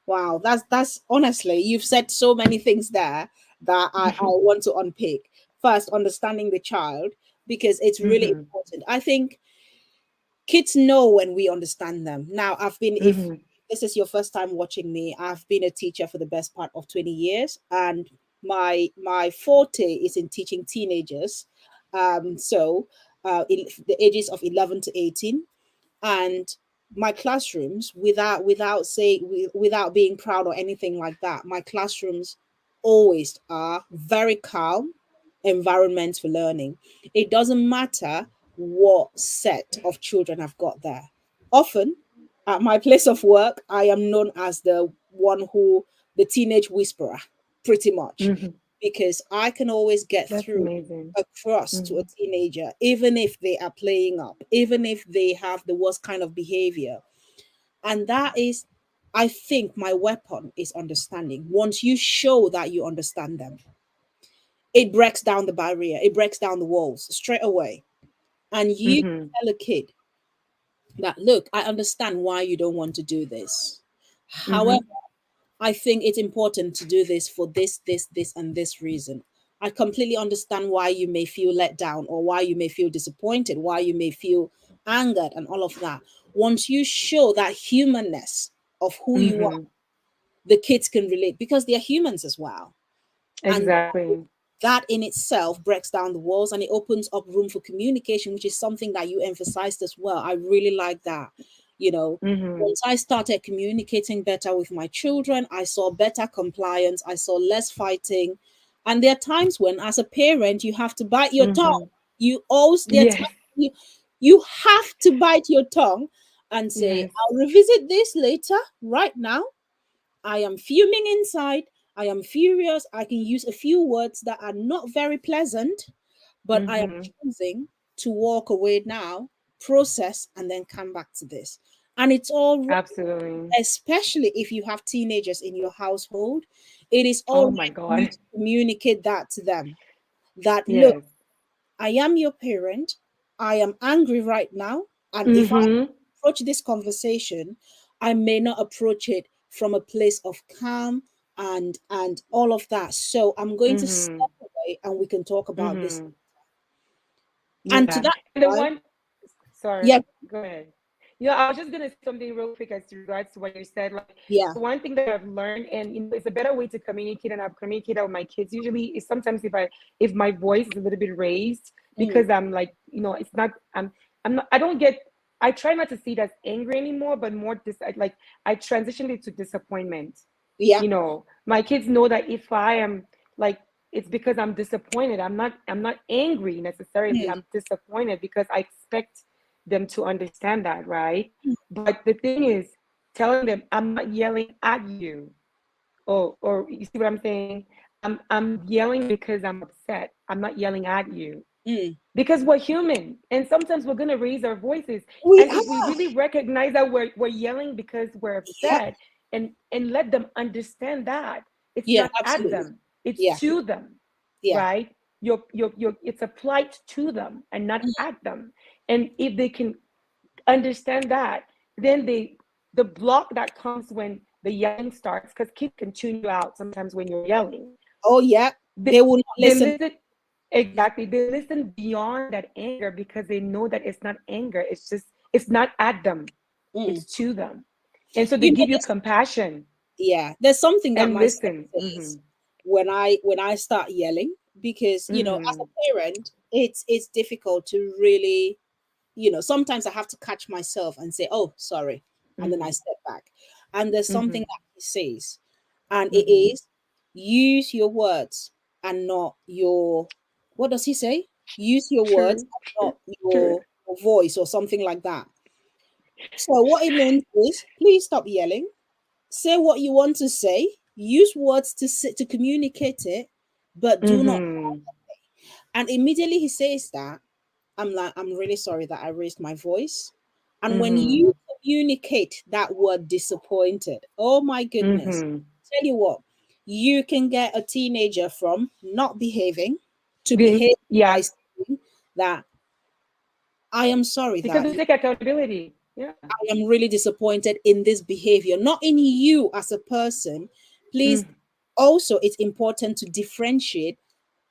Wow. That's honestly, you've said so many things there that I want to unpick. First, understanding the child, because it's really mm-hmm, important. I think kids know when we understand them. Now, if mm-hmm, this is your first time watching me, I've been a teacher for the best part of 20 years, and my forte is in teaching teenagers. In the ages of 11 to 18, and my classrooms, without being proud or anything like that, my classrooms always are very calm environments for learning. It doesn't matter what set of children I've got there. Often at my place of work, I am known as the teenage whisperer, pretty much, mm-hmm. because I can always get That's through amazing. across to Mm-hmm, a teenager, even if they are playing up, even if they have the worst kind of behavior. And that is, I think, my weapon is understanding. Once you show that you understand them, it breaks down the barrier, it breaks down the walls straight away. And you mm-hmm, tell a kid that, look, I understand why you don't want to do this. However, mm-hmm, I think it's important to do this for this, and this reason. I completely understand why you may feel let down, or why you may feel disappointed, why you may feel angered, and all of that. Once you show that humanness of who you are, mm-hmm. the kids can relate because they're humans as well. And Exactly. that in itself breaks down the walls, and it opens up room for communication, which is something that you emphasized as well. I really like that. you know Mm-hmm, Once I started communicating better with my children, I saw better compliance, I saw less fighting. And there are times when, as a parent, you have to bite your tongue. mm-hmm. There are Yes, times you have to bite your tongue and say, yes. I'll revisit this later. Right now, I am fuming inside. I am furious. I can use a few words that are not very pleasant, but I am Mm-hmm. choosing to walk away now, process, and then come back to this. And it's all right, Absolutely. especially if you have teenagers in your household. It is all Oh right my for you God. to communicate that to them, that, look, Yes. I am your parent. I am angry right now. And if I Mm-hmm. approach this conversation, I may not approach it from a place of calm and all of that. So I'm going to Mm-hmm. step away and we can talk about this. Mm-hmm. And to Yeah. that And the point, one, yeah, sorry, go ahead. I was just gonna say something real quick as regards to what you said. Like yeah, the one thing that I've learned, and it's a better way to communicate, and I've communicated with my kids usually is sometimes if my voice is a little bit raised mm, because I'm like, it's not I'm not I don't get I try not to see it as angry anymore, but more I transitioned it to disappointment. yeah, My kids know that if I am like it's because I'm disappointed. I'm not angry necessarily. mm, I'm disappointed because I expect them to understand that, right? But the thing is, telling them I'm not yelling at you. Or you see what I'm saying? I'm yelling because I'm upset. I'm not yelling at you. mm. Because we're human and sometimes we're going to raise our voices, We and if we are. really recognize that we're yelling because we're Yep. upset, and let them understand that it's Yeah, not at absolutely. them, it's Yeah, to them, yeah. right? It's applied to them and not Mm. at them. And if they can understand that, then the block that comes when the yelling starts, because kids can tune you out sometimes when you're yelling. Oh, yeah. they, They will not they listen. listen. Exactly, they listen beyond that anger because they know that it's not anger, it's not at them, Mm. it's to them. And so they You know, give you compassion yeah, there's something that and my son listen. says when I start yelling, because as Mm-hmm. a parent, it's difficult to really, sometimes I have to catch myself and say, oh, sorry, and then I Mm-hmm. step back. And there's something Mm-hmm. that he says, and it Mm-hmm. is, use your words and not your, what does he say? Use your words True, and true, not true. your voice, or something like that. So what it means is, please stop yelling, say what you want to say, use words to communicate it, but do not. Mm-hmm. And immediately he says that, I'm like, I'm really sorry that I raised my voice. And when Mm-hmm. you communicate that word disappointed, oh my goodness, Mm-hmm. tell you what, you can get a teenager from not behaving to Being, behave by yeah, saying that, I am sorry because that they take accountability. Yeah. I am really disappointed in this behavior, not in you as a person. Please, Mm, also, it's important to differentiate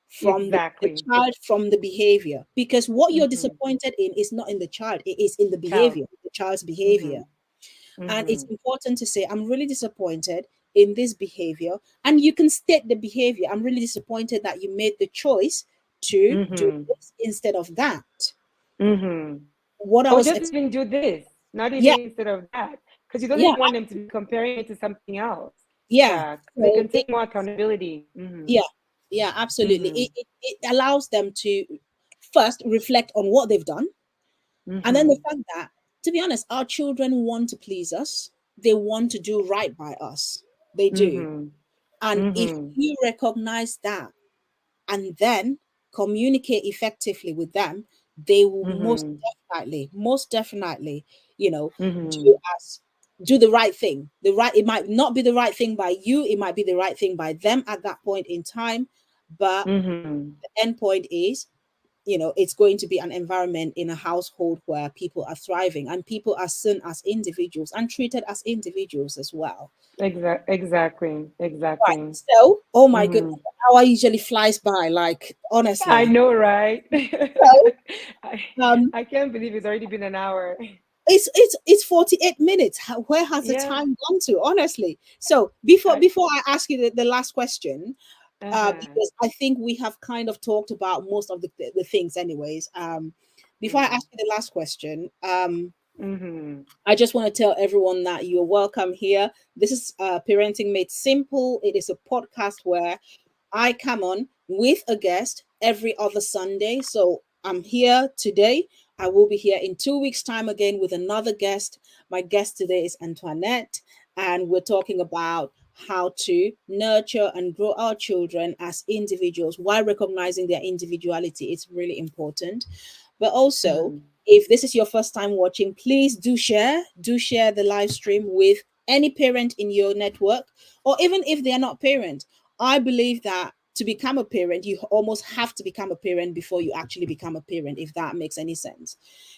from the exactly. child from the behavior, because what you're Mm-hmm. disappointed in is not in the child, it is in the Child. behavior, the child's behavior. Mm-hmm. And it's Mm-hmm. important to say, I'm really disappointed in this behavior. And you can state the behavior. I'm really disappointed that you made the choice to do Mm-hmm. this instead of that. Mm-hmm. What I Or was, just even do this, not yeah, even instead of that, because you don't yeah, even want them to be comparing it to something else. yeah. Yeah, they So can take more accountability. Mm-hmm. yeah, yeah, absolutely. Mm-hmm. It allows them to first reflect on what they've done. And then the Mm-hmm. fact that, to be honest, our children want to please us. They want to do right by us. They do. Mm-hmm. And if Mm-hmm. you recognize that and then communicate effectively with them, they will Mm-hmm. most definitely, you know, Mm-hmm. do as do the right thing. The right, it might not be the right thing by you, it might be the right thing by them at that point in time. But Mm-hmm. the end point is, it's going to be an environment in a household where people are thriving and people are seen as individuals and treated as individuals as well. Exactly. Right. Exactly. So, oh my Mm-hmm. goodness, the hour usually flies by, like, I honestly. know, right? So, I um, I can't believe it's already been an hour. it's 48 minutes. Where has the Yeah. time gone to, honestly? So, before I, before I ask you the last question, uh-huh. because I think we have kind of talked about most of the things anyways. Before I Mm-hmm. ask you the last question, Mm-hmm. I just want to tell everyone that you're welcome here. This is Parenting Made Simple. It is a podcast where I come on with a guest every other Sunday. So I'm here today. I will be here in 2 weeks' time again with another guest. My guest today is Antoinette, and we're talking about how to nurture and grow our children as individuals while recognizing their individuality. It's really important. But also, Mm-hmm. if this is your first time watching, please do share the live stream with any parent in your network, or even if they are not parent. I believe that to become a parent, you almost have to become a parent before you actually become a parent, if that makes any sense.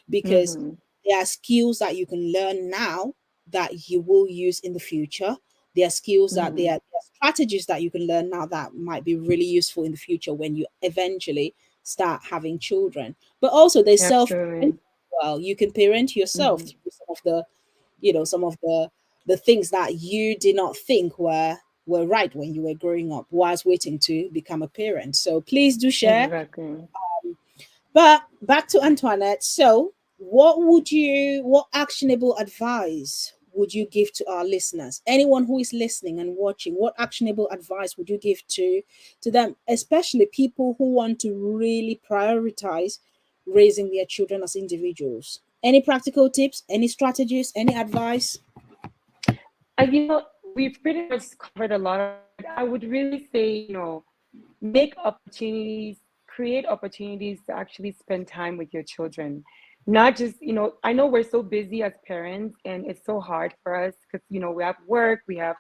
Because Mm-hmm. there are skills that you can learn now that you will use in the future. There are skills that Mm-hmm. there are strategies that you can learn now that might be really useful in the future when you eventually start having children. But also there's self, Absolutely. well, you can parent yourself Mm-hmm. through some of the things that you did not think were right when you were growing up whilst waiting to become a parent. So please do share. Exactly. But back to Antoinette. So what actionable advice would you give to our listeners? Anyone who is listening and watching, what actionable advice would you give to them, especially people who want to really prioritize raising their children as individuals? Any practical tips, any strategies, any advice? We've pretty much covered a lot of it. I would really say, make opportunities, create opportunities to actually spend time with your children. Not just, I know we're so busy as parents and it's so hard for us because, we have work, we have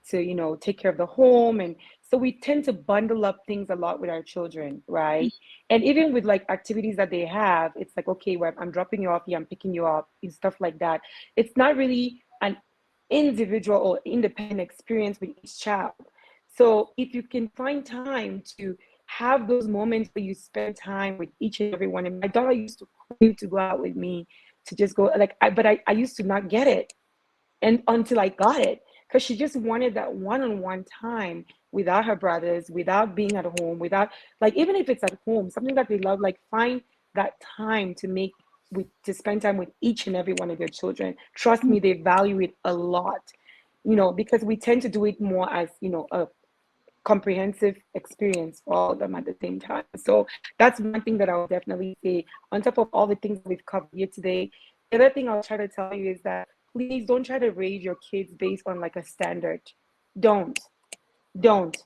to, take care of the home. And so we tend to bundle up things a lot with our children, right? And even with like activities that they have, it's like, okay, well, I'm dropping you off here, I'm picking you up, and stuff like that. It's not really an individual or independent experience with each child. So if you can find time to have those moments where you spend time with each and every one, and my daughter used to crave to go out with me to just go but I used to not get it, and until I got it, because she just wanted that one-on-one time without her brothers, without being at home, without, like, even if it's at home, something that they love, like find that time to make with to spend time with each and every one of your children. Trust me, they value it a lot, because we tend to do it more as, a comprehensive experience for all of them at the same time. So that's one thing that I would definitely say. On top of all the things we've covered here today, the other thing I'll try to tell you is that please don't try to raise your kids based on like a standard. Don't. Don't.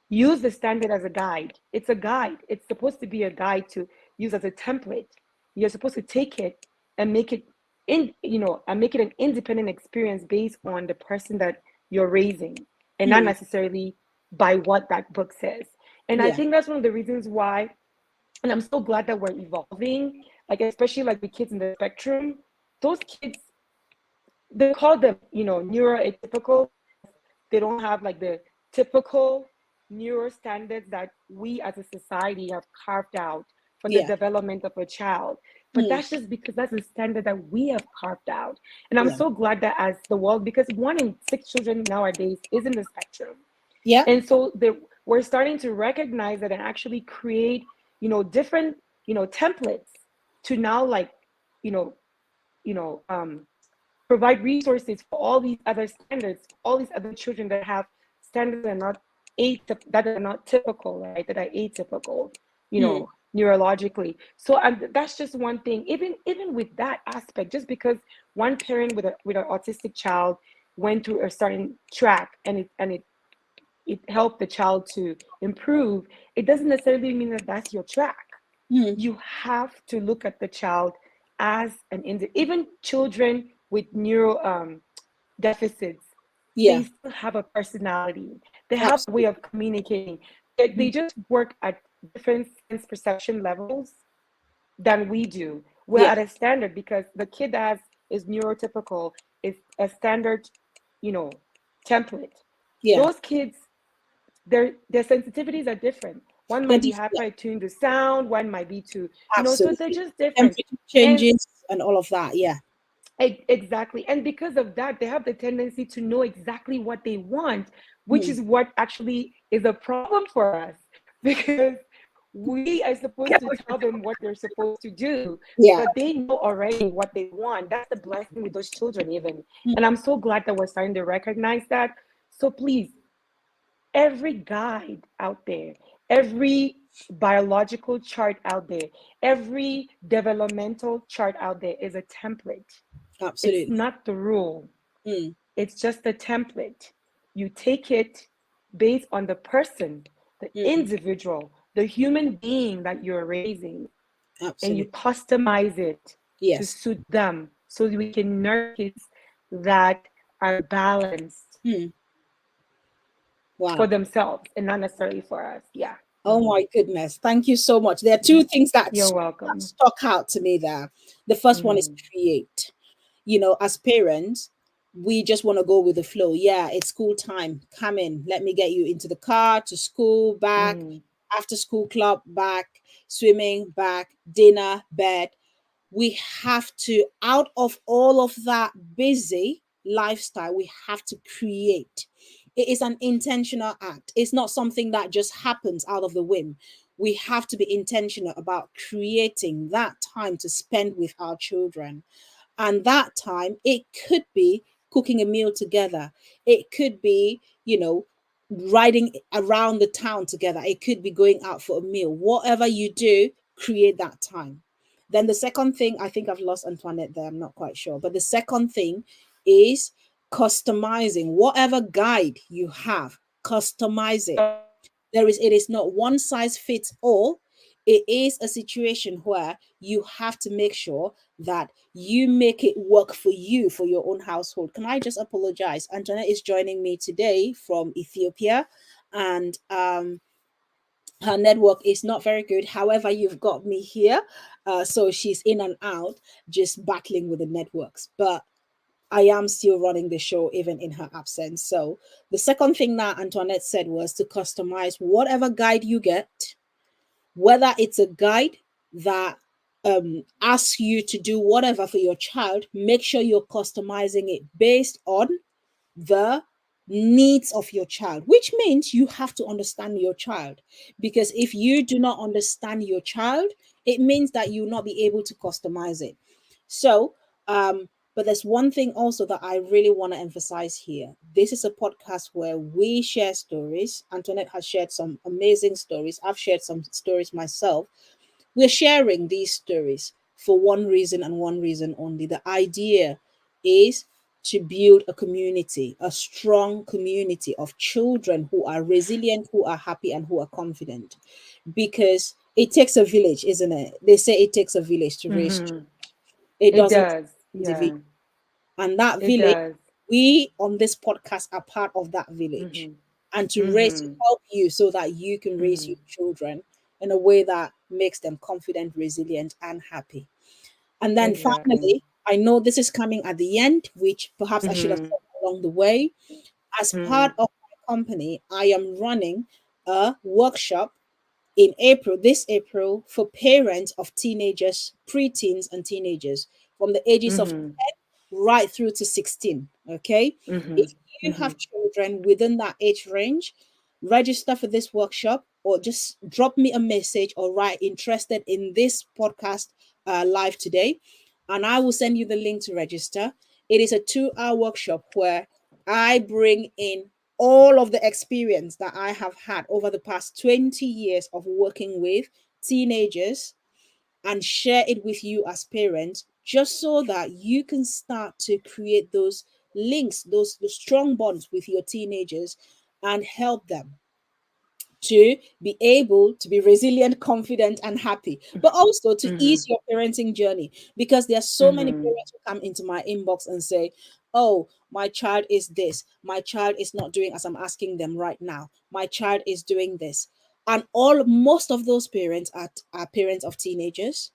Use the standard as a guide. It's a guide. It's supposed to be a guide to use as a template. You're supposed to take it and make it and make it an independent experience based on the person that you're raising, and not Hmm. necessarily by what that book says. And I Yeah. think that's one of the reasons why, and I'm so glad that we're evolving, like especially like the kids in the spectrum, those kids, they call them, neuroatypical. They don't have like the typical neuro standards that we as a society have carved out for the Yeah. development of a child. But Hmm. that's just because that's the standard that we have carved out. And I'm Yeah. so glad that as the world, because 1 in 6 children nowadays is in the spectrum. Yeah. And so we're starting to recognize that and actually create, different, templates to now like, you know, you know, provide resources for all these other standards, all these other children that have standards that are not typical, right? That are atypical, Hmm. neurologically. So that's just one thing. Even with that aspect, just because one parent with an autistic child went through a certain track and it helped the child to improve, it doesn't necessarily mean that that's your track. Hmm. You have to look at the child as even children with neuro deficits, they Yeah. still have a personality. They have a way Absolutely. of communicating. They Hmm. just work at different sense perception levels than we do. We're Yeah. at a standard because the kid that is neurotypical is a standard, you know, template. Yeah. Those kids, their sensitivities are different. One They're might be different. Yeah. hyper attuned to sound, one might be to, so they're Absolutely. just different. Temperature And changes and all of that. Yeah. exactly. And because of that, they have the tendency to know exactly what they want, which Hmm. is what actually is a problem for us because we are supposed to tell them what they're supposed to do, Yeah. but they know already what they want. That's the blessing with those children, even. Hmm. And I'm so glad that we're starting to recognize that. So please, every guide out there, every biological chart out there, every developmental chart out there is a template. It's Absolutely. not the rule, Hmm. it's just a template. You take it based on the person, the Hmm. individual, the human being that you're raising, and you Absolutely. customize it to Yes. suit them so we can nurture kids that are balanced Hmm. for Wow. themselves and not necessarily for us. Yeah. Oh my goodness. Thank you so much. There are two things You're that welcome. stuck out to me there. The first one is Mm, create. As parents, we just want to go with the flow. Yeah, it's school time. Come in. Let me get you into the car to school, back, mm, after school club, back, swimming, back, dinner, bed. We have to, out of all of that busy lifestyle, we have to create. It is an intentional act. It's not something that just happens out of the whim. We have to be intentional about creating that time to spend with our children. And that time, it could be cooking a meal together. It could be, riding around the town together. It could be going out for a meal. Whatever you do, create that time. Then the second thing, I think I've lost Antoinette there, I'm not quite sure. But the second thing is customizing whatever guide you have, customize it. It is not one size fits all. It is a situation where you have to make sure that you make it work for you, for your own household. Can I just apologize? Antoinette is joining me today from Ethiopia, and her network is not very good. However, you've got me here. So she's in and out, just battling with the networks. But I am still running the show even in her absence. So the second thing that Antoinette said was to customize whatever guide you get, whether it's a guide that asks you to do whatever for your child, make sure you're customizing it based on the needs of your child, which means you have to understand your child. Because if you do not understand your child, it means that you'll not be able to customize it. So, but there's one thing also that I really want to emphasize here. This is a podcast where we share stories. Antoinette has shared some amazing stories. I've shared some stories myself. We're sharing these stories for one reason and one reason only. The idea is to build a community, a strong community of children who are resilient, who are happy, and who are confident. Because it takes a village, isn't it? They say it takes a village to raise children. Mm-hmm. It It doesn't take does. an individual. Yeah, And that it village, does. we on this podcast are part of that village. Mm-hmm. And to Mm-hmm. help you so that you can raise Mm-hmm. your children in a way that makes them confident, resilient, and happy. And then Exactly. finally, I know this is coming at the end, which perhaps I should have Mm-hmm. said along the way. As part Mm-hmm. of my company, I am running a workshop in April, this April, for parents of teenagers, preteens, and teenagers from the ages of Mm-hmm. right through to 16. Okay. Mm-hmm. If you Mm-hmm. have children within that age range, register for this workshop or just drop me a message or write interested in this podcast live today, and I will send you the link to register. It is a 2 hour workshop where I bring in all of the experience that I have had over the past 20 years of working with teenagers and share it with you as parents, just so that you can start to create those links, those the strong bonds with your teenagers and help them to be able to be resilient, confident, and happy, but also to Mm-hmm. ease your parenting journey. Because there are so many Mm-hmm. parents who come into my inbox and say, "Oh, my child is this, my child is not doing as I'm asking them right now, my child is doing this." And most of those parents are parents of teenagers.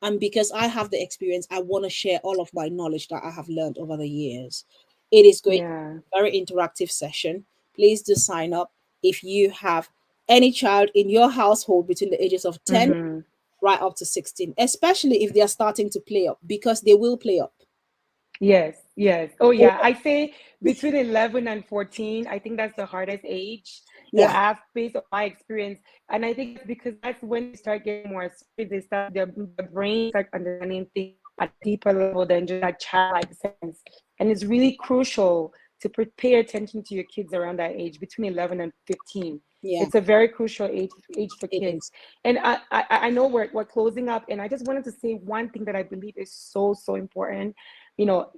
And because I have the experience, I want to share all of my knowledge that I have learned over the years. It is going to Yeah. be a very interactive session. Please do sign up if you have any child in your household between the ages of 10 Mm-hmm. right up to 16, especially if they are starting to play up, because they will play up. Yes, yes. Oh, yeah. I say between 11 and 14, I think that's the hardest age that I Yeah, have based on my experience. And I think it's because that's when they start getting more assertive. Their brains start understanding things at a deeper level than just that childlike sense. And it's really crucial to pay attention to your kids around that age, between 11 and 15. yeah, It's a very crucial age for it kids. is. And I know we're closing up, and I just wanted to say one thing that I believe is so, so important.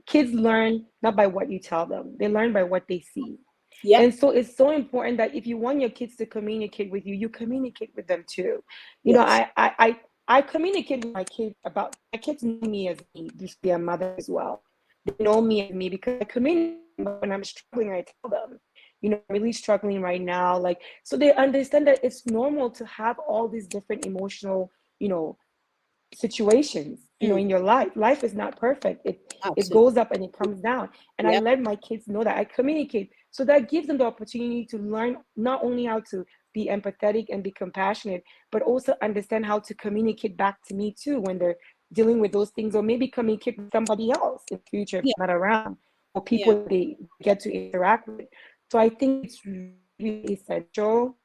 Kids learn not by what you tell them, they learn by what they see. Yep, And so it's so important that if you want your kids to communicate with you, you communicate with them too. you know yes, i i i, I communicate with my kids. About my kids know me as me, just be a mother as well. They know me as me because I communicate with them. But when I'm struggling, I tell them, I'm really struggling right now, like, so they understand that it's normal to have all these different emotional, you know situations, mm, in your life. Life is not perfect. It absolutely. goes up and it comes down. And I Yep, let my kids know that I communicate. So that gives them the opportunity to learn not only how to be empathetic and be compassionate, but also understand how to communicate back to me too when they're dealing with those things, or maybe communicate with somebody else in the future if yeah, I'm not around, or yeah, people that they get to interact with. So I think it's really essential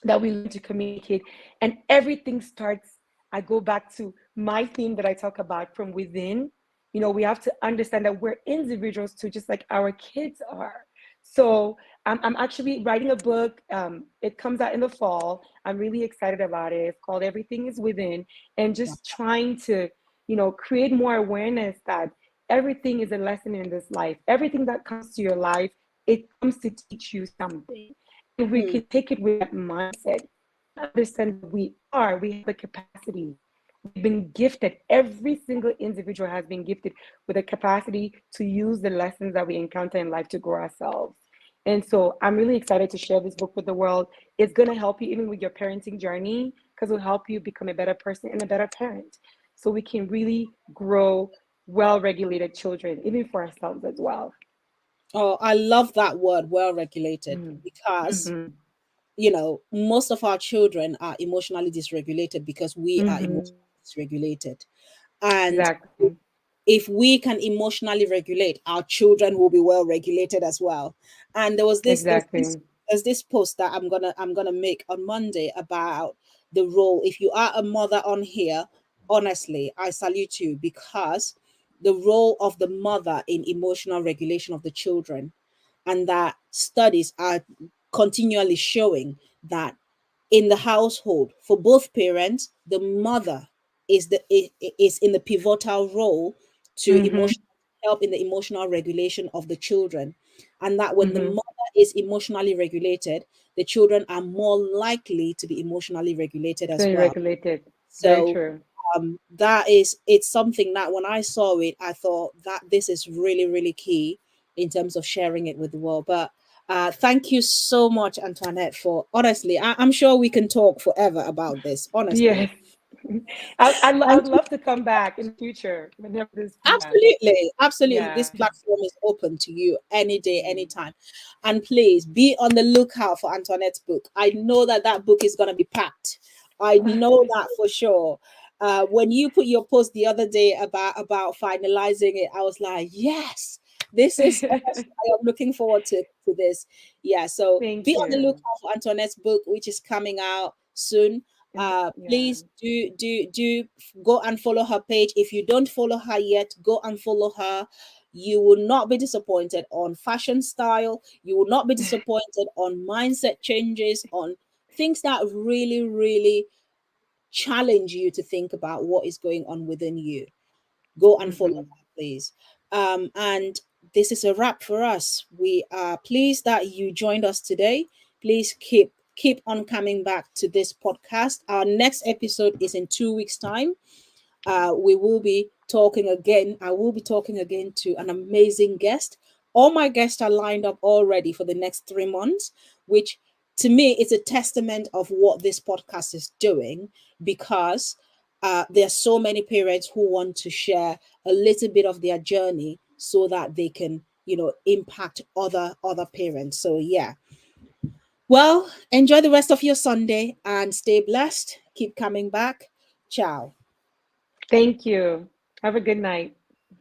that we learn to communicate, and everything starts. I go back to my theme that I talk about, from within. we have to understand that we're individuals too, just like our kids are. So I'm actually writing a book. It comes out in the fall. I'm really excited about it. It's called Everything is Within, and just trying to, create more awareness that everything is a lesson in this life. Everything that comes to your life, it comes to teach you something. And we Hmm. can take it with that mindset and understand that we have the capacity. We've been gifted. Every single individual has been gifted with the capacity to use the lessons that we encounter in life to grow ourselves. And so I'm really excited to share this book with the world. It's going to help you even with your parenting journey, because it'll help you become a better person and a better parent. So we can really grow well regulated children, even for ourselves as well. Oh, I love that word, well regulated, because Mm-hmm. most of our children are emotionally dysregulated because we are Mm-hmm. emotionally dysregulated. And Exactly. if we can emotionally regulate, our children will be well regulated as well. And Exactly. there's this post that I'm gonna make on Monday about the role. If you are a mother on here, honestly, I salute you, because the role of the mother in emotional regulation of the children, and that studies are continually showing that in the household for both parents, the mother is in the pivotal role to Mm-hmm. emotional help in the emotional regulation of the children, and that when the Mm-hmm. mother is emotionally regulated, the children are more likely to be emotionally regulated as Very well. regulated. Very So true. that is it's something that when I saw it, I thought that this is really, really key in terms of sharing it with the world. But thank you so much, Antoinette, for honestly, I'm sure we can talk forever about this, honestly. Yes. I Thank would you. love to come back in the future whenever there's time. Absolutely, absolutely. This Yeah. platform is open to you any day, Mm. anytime. And please be on the lookout for Antoinette's book. I know that that book is going to be packed. I know that for sure. When you put your post the other day about finalizing it, I was like, yes, this is honestly, I am looking forward to this. Yeah, so be Thank on the you. lookout for Antoinette's book, which is coming out soon. Yeah. Please do go and follow her page. If you don't follow her yet, go and follow her. You will not be disappointed on fashion style. You will not be disappointed on mindset changes, on things that really, really challenge you to think about what is going on within you. Go and follow Hmm. her, please. And this is a wrap for us. We are pleased that you joined us today. Please keep on coming back to this podcast. Our next episode is in 2 weeks' time. We will be talking again. I will be talking again to an amazing guest. All my guests are lined up already for the next 3 months, which to me is a testament of what this podcast is doing, because there are so many parents who want to share a little bit of their journey so that they can, impact other parents. So yeah. Well, enjoy the rest of your Sunday and stay blessed. Keep coming back. Ciao. Thank you. Have a good night.